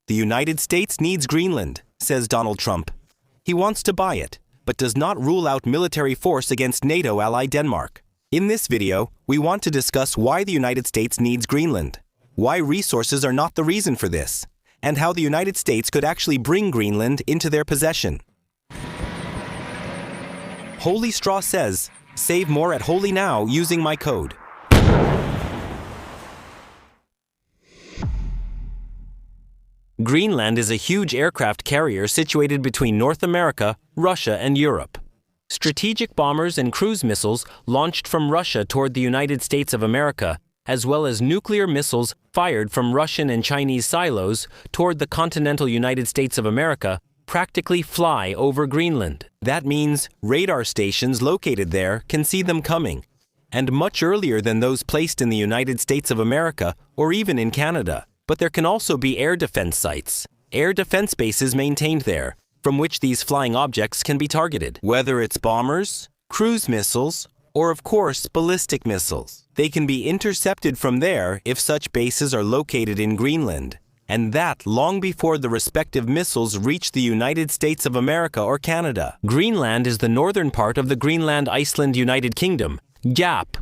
The United States needs Greenland, says Donald Trump. He wants to buy it, but does not rule out military force against NATO ally Denmark. In this video, we want to discuss why the United States needs Greenland, why resources are not the reason for this, and how the United States could actually bring Greenland into their possession. Holy Straw says, save more at Holy Now using my code. Greenland is a huge aircraft carrier situated between North America, Russia, and Europe. Strategic bombers and cruise missiles launched from Russia toward the United States of America, as well as nuclear missiles fired from Russian and Chinese silos toward the continental United States of America, practically fly over Greenland. That means radar stations located there can see them coming, and much earlier than those placed in the United States of America or even in Canada. But there can also be air defense sites, air defense bases maintained there, from which these flying objects can be targeted, whether it's bombers, cruise missiles, or of course ballistic missiles. They can be intercepted from there if such bases are located in Greenland, and that long before the respective missiles reach the United States of America or Canada. Greenland is the northern part of the Greenland-Iceland United Kingdom, GAP,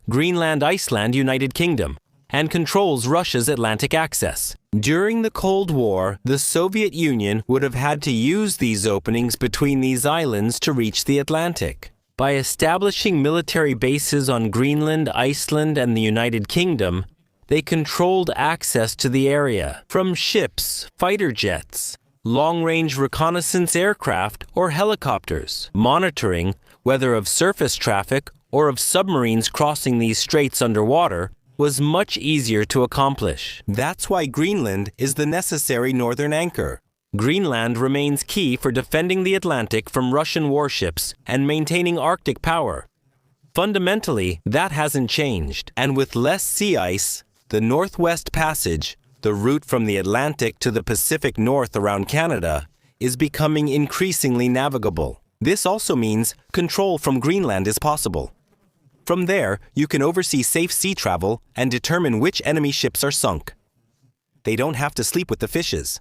Greenland-Iceland United Kingdom, and controls Russia's Atlantic access. During the Cold War, the Soviet Union would have had to use these openings between these islands to reach the Atlantic. By establishing military bases on Greenland, Iceland, and the United Kingdom, they controlled access to the area from ships, fighter jets, long-range reconnaissance aircraft, or helicopters, monitoring whether of surface traffic or of submarines crossing these straits underwater was much easier to accomplish. That's why Greenland is the necessary northern anchor. Greenland remains key for defending the Atlantic from Russian warships and maintaining Arctic power. Fundamentally, that hasn't changed, and with less sea ice, the Northwest Passage, the route from the Atlantic to the Pacific North around Canada, is becoming increasingly navigable. This also means control from Greenland is possible. From there, you can oversee safe sea travel and determine which enemy ships are sunk. They don't have to sleep with the fishes.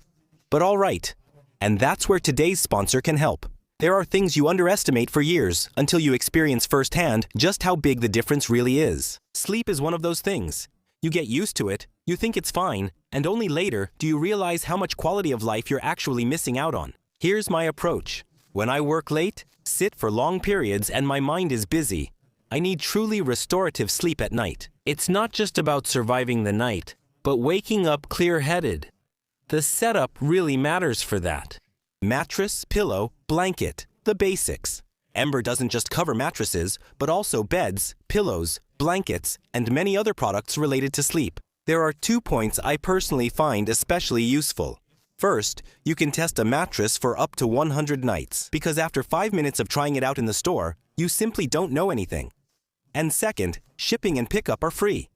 But all right, and that's where today's sponsor can help. There are things you underestimate for years until you experience firsthand just how big the difference really is. Sleep is one of those things. You get used to it, you think it's fine, and only later do you realize how much quality of life you're actually missing out on. Here's my approach. When I work late, sit for long periods, and my mind is busy, I need truly restorative sleep at night. It's not just about surviving the night, but waking up clear-headed. The setup really matters for that. Mattress, pillow, blanket, the basics. Ember doesn't just cover mattresses, but also beds, pillows, blankets, and many other products related to sleep. There are 2 points I personally find especially useful. First, you can test a mattress for up to 100 nights, because after 5 minutes of trying it out in the store, you simply don't know anything. And second, shipping and pickup are free.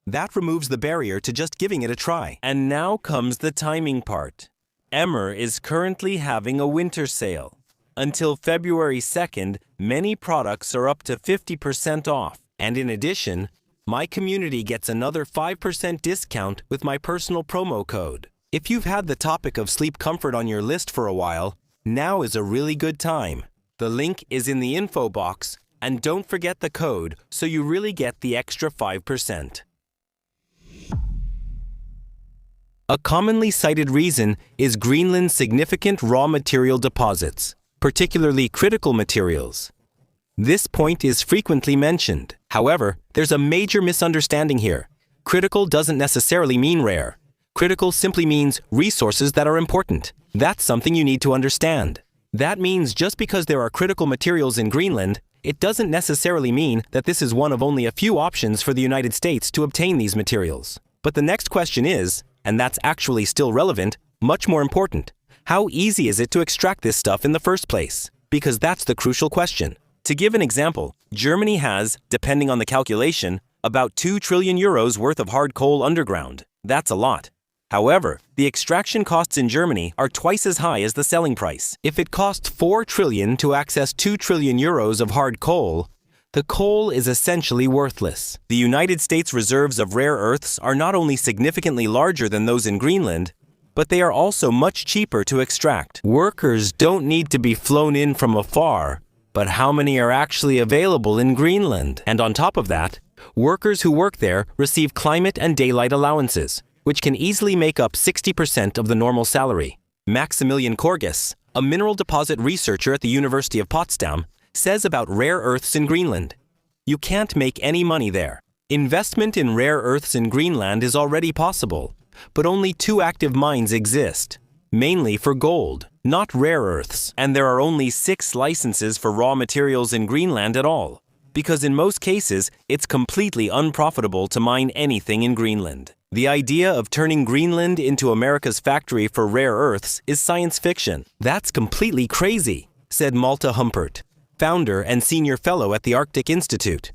That removes the barrier to just giving it a try. And now comes the timing part. Emmer is currently having a winter sale. Until February 2nd, many products are up to 50% off. And in addition, my community gets another 5% discount with my personal promo code. If you've had the topic of sleep comfort on your list for a while, now is a really good time. The link is in the info box. And don't forget the code so you really get the extra 5%. A commonly cited reason is Greenland's significant raw material deposits, particularly critical materials. This point is frequently mentioned. However, there's a major misunderstanding here. Critical doesn't necessarily mean rare. Critical simply means resources that are important. That's something you need to understand. That means just because there are critical materials in Greenland, it doesn't necessarily mean that this is one of only a few options for the United States to obtain these materials. But the next question is, and that's actually still relevant, much more important, how easy is it to extract this stuff in the first place? Because that's the crucial question. To give an example, Germany has, depending on the calculation, about 2 trillion euros worth of hard coal underground. That's a lot. However, the extraction costs in Germany are twice as high as the selling price. If it costs 4 trillion to access 2 trillion euros of hard coal, the coal is essentially worthless. The United States reserves of rare earths are not only significantly larger than those in Greenland, but they are also much cheaper to extract. Workers don't need to be flown in from afar, but how many are actually available in Greenland? And on top of that, workers who work there receive climate and daylight allowances, which can easily make up 60% of the normal salary. Maximilian Korgis, a mineral deposit researcher at the University of Potsdam, says about rare earths in Greenland. You can't make any money there. Investment in rare earths in Greenland is already possible, but only 2 active mines exist, mainly for gold, not rare earths, and there are only 6 licenses for raw materials in Greenland at all, because in most cases, it's completely unprofitable to mine anything in Greenland. The idea of turning Greenland into America's factory for rare earths is science fiction. That's completely crazy, said Malte Humpert, founder and senior fellow at the Arctic Institute.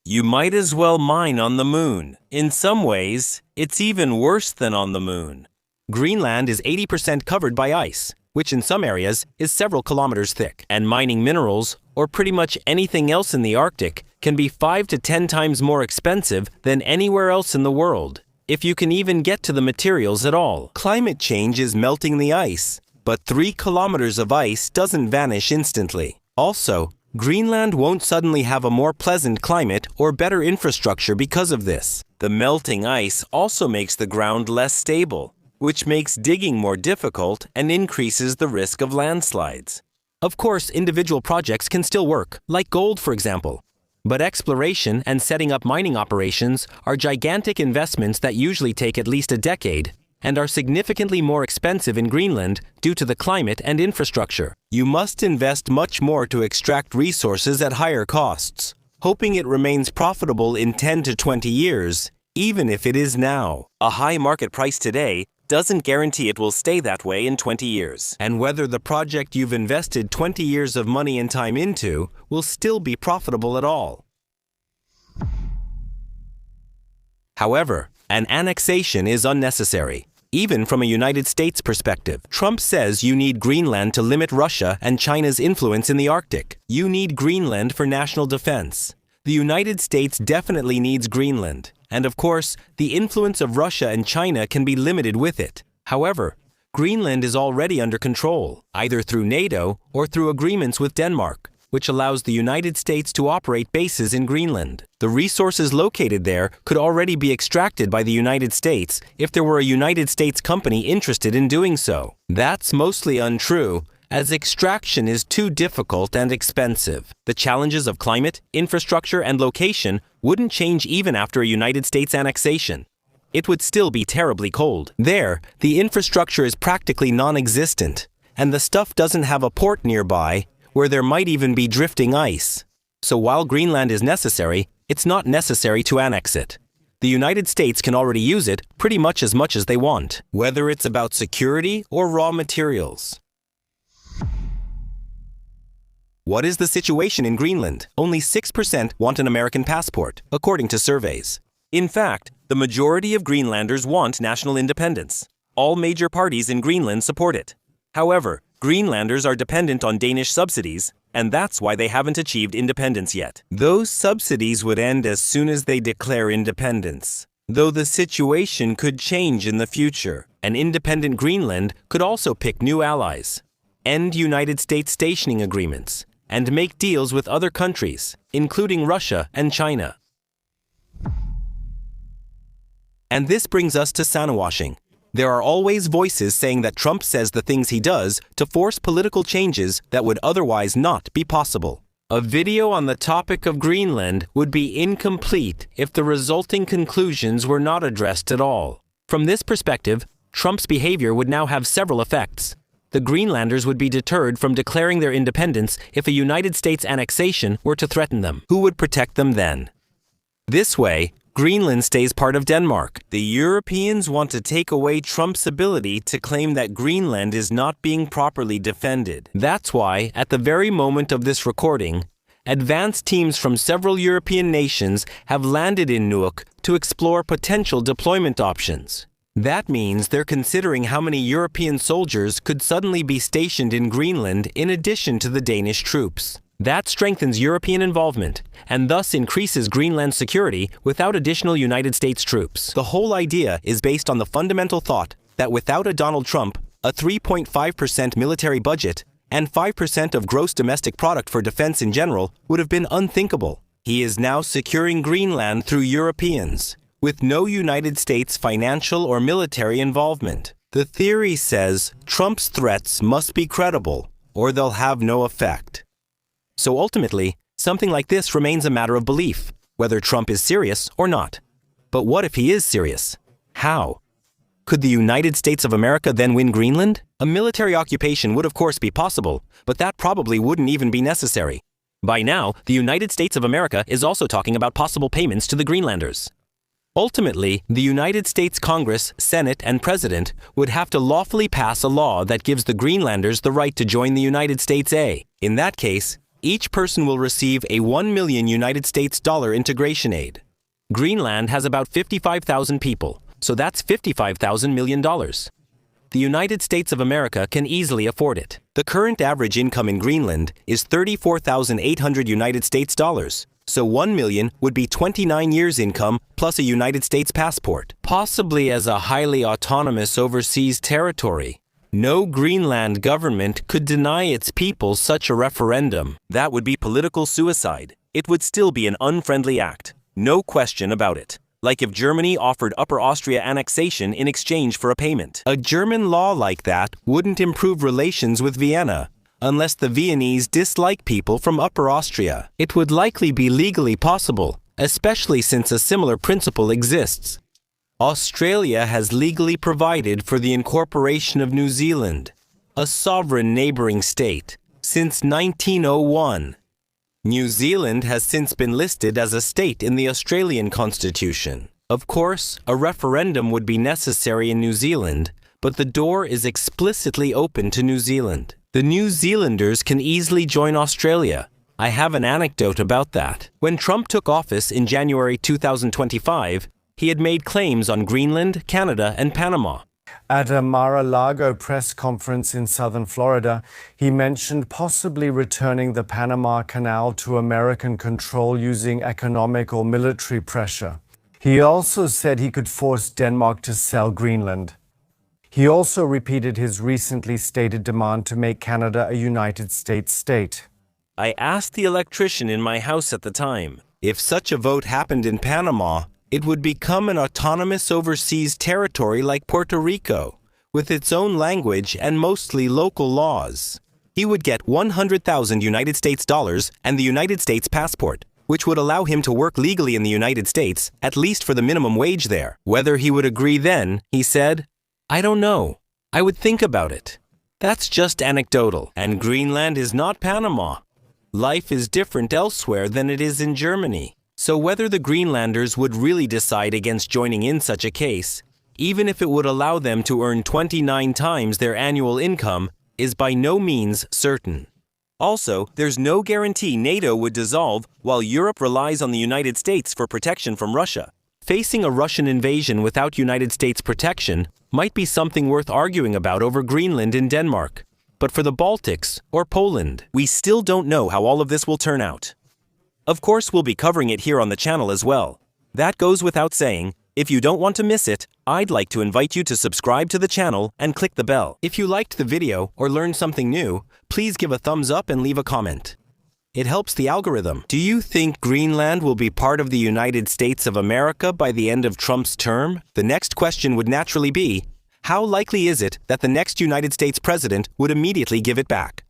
You might as well mine on the moon. In some ways, it's even worse than on the moon. Greenland is 80% covered by ice, which in some areas is several kilometers thick, and mining minerals, or pretty much anything else in the Arctic, can be 5 to 10 times more expensive than anywhere else in the world, if you can even get to the materials at all. Climate change is melting the ice, but 3 kilometers of ice doesn't vanish instantly. Also, Greenland won't suddenly have a more pleasant climate or better infrastructure because of this. The melting ice also makes the ground less stable, which makes digging more difficult and increases the risk of landslides. Of course, individual projects can still work, like gold, for example. But exploration and setting up mining operations are gigantic investments that usually take at least a decade and are significantly more expensive in Greenland due to the climate and infrastructure. You must invest much more to extract resources at higher costs, hoping it remains profitable in 10 to 20 years, even if it is now. A high market price today doesn't guarantee it will stay that way in 20 years. And whether the project you've invested 20 years of money and time into will still be profitable at all. However, an annexation is unnecessary, even from a United States perspective. Trump says you need Greenland to limit Russia and China's influence in the Arctic. You need Greenland for national defense. The United States definitely needs Greenland, and of course, the influence of Russia and China can be limited with it. However, Greenland is already under control, either through NATO or through agreements with Denmark, which allows the United States to operate bases in Greenland. The resources located there could already be extracted by the United States if there were a United States company interested in doing so. That's mostly untrue, as extraction is too difficult and expensive. The challenges of climate, infrastructure, and location wouldn't change even after a United States annexation. It would still be terribly cold. There, the infrastructure is practically non-existent, and the stuff doesn't have a port nearby where there might even be drifting ice. So while Greenland is necessary, it's not necessary to annex it. The United States can already use it pretty much as they want, whether it's about security or raw materials. What is the situation in Greenland? Only 6% want an American passport, according to surveys. In fact, the majority of Greenlanders want national independence. All major parties in Greenland support it. However, Greenlanders are dependent on Danish subsidies, and that's why they haven't achieved independence yet. Those subsidies would end as soon as they declare independence, though the situation could change in the future. An independent Greenland could also pick new allies, end United States stationing agreements, and make deals with other countries, including Russia and China. And this brings us to Sanawashing. There are always voices saying that Trump says the things he does to force political changes that would otherwise not be possible. A video on the topic of Greenland would be incomplete if the resulting conclusions were not addressed at all. From this perspective, Trump's behavior would now have several effects. The Greenlanders would be deterred from declaring their independence if a United States annexation were to threaten them. Who would protect them then? This way, Greenland stays part of Denmark. The Europeans want to take away Trump's ability to claim that Greenland is not being properly defended. That's why, at the very moment of this recording, advanced teams from several European nations have landed in Nuuk to explore potential deployment options. That means they're considering how many European soldiers could suddenly be stationed in Greenland in addition to the Danish troops. That strengthens European involvement and thus increases Greenland's security without additional United States troops. The whole idea is based on the fundamental thought that without a Donald Trump, a 3.5% military budget and 5% of gross domestic product for defense in general would have been unthinkable. He is now securing Greenland through Europeans, with no United States financial or military involvement. The theory says Trump's threats must be credible, or they'll have no effect. So ultimately, something like this remains a matter of belief, whether Trump is serious or not. But what if he is serious? How? Could the United States of America then win Greenland? A military occupation would of course be possible, but that probably wouldn't even be necessary. By now, the United States of America is also talking about possible payments to the Greenlanders. Ultimately, the United States Congress, Senate, and President would have to lawfully pass a law that gives the Greenlanders the right to join the United States A. In that case, each person will receive a $1 million United States dollar integration aid. Greenland has about 55,000 people, so that's $55,000 million. The United States of America can easily afford it. The current average income in Greenland is 34,800 United States dollars, so 1 million would be 29 years' income plus a United States passport, possibly as a highly autonomous overseas territory. No Greenland government could deny its people such a referendum. That would be political suicide. It would still be an unfriendly act. No question about it. Like if Germany offered Upper Austria annexation in exchange for a payment. A German law like that wouldn't improve relations with Vienna, unless the Viennese dislike people from Upper Austria. It would likely be legally possible, especially since a similar principle exists. Australia has legally provided for the incorporation of New Zealand, a sovereign neighboring state, since 1901. New Zealand has since been listed as a state in the Australian Constitution. Of course, a referendum would be necessary in New Zealand, but the door is explicitly open to New Zealand. The New Zealanders can easily join Australia. I have an anecdote about that. When Trump took office in January 2025, he had made claims on Greenland, Canada, and Panama. At a Mar-a-Lago press conference in southern Florida, he mentioned possibly returning the Panama Canal to American control using economic or military pressure. He also said he could force Denmark to sell Greenland. He also repeated his recently stated demand to make Canada a United States state. I asked the electrician in my house at the time, if such a vote happened in Panama, it would become an autonomous overseas territory like Puerto Rico, with its own language and mostly local laws. He would get 100,000 United States dollars and the United States passport, which would allow him to work legally in the United States, at least for the minimum wage there. Whether he would agree then, he said, I don't know. I would think about it. That's just anecdotal, and Greenland is not Panama. Life is different elsewhere than it is in Germany. So whether the Greenlanders would really decide against joining in such a case, even if it would allow them to earn 29 times their annual income, is by no means certain. Also, there's no guarantee NATO would dissolve while Europe relies on the United States for protection from Russia. Facing a Russian invasion without United States protection might be something worth arguing about over Greenland and Denmark. But for the Baltics or Poland, we still don't know how all of this will turn out. Of course, we'll be covering it here on the channel as well. That goes without saying. If you don't want to miss it, I'd like to invite you to subscribe to the channel and click the bell. If you liked the video or learned something new, please give a thumbs up and leave a comment. It helps the algorithm. Do you think Greenland will be part of the United States of America by the end of Trump's term? The next question would naturally be, how likely is it that the next United States president would immediately give it back?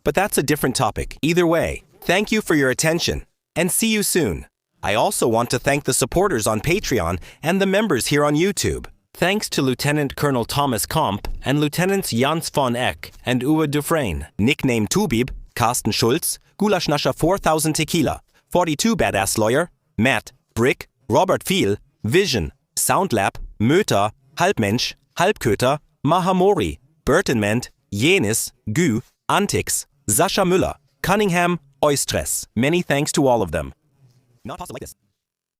But that's a different topic. Either way, thank you for your attention. And see you soon. I also want to thank the supporters on Patreon and the members here on YouTube. Thanks to Lieutenant Colonel Thomas Komp and Lieutenants Jans von Eck and Uwe Dufresne, nickname Tubib, Carsten Schulz, Gulaschnascher 4000 Tequila, 42 Badass Lawyer, Matt, Brick, Robert Viel, Vision, Soundlab, Möter, Halbmensch, Halbköter, Mahamori, Burtonment, Jenis, Gü, Antix, Sascha Müller, Cunningham, Oistres. Many thanks to all of them. Not possible like this.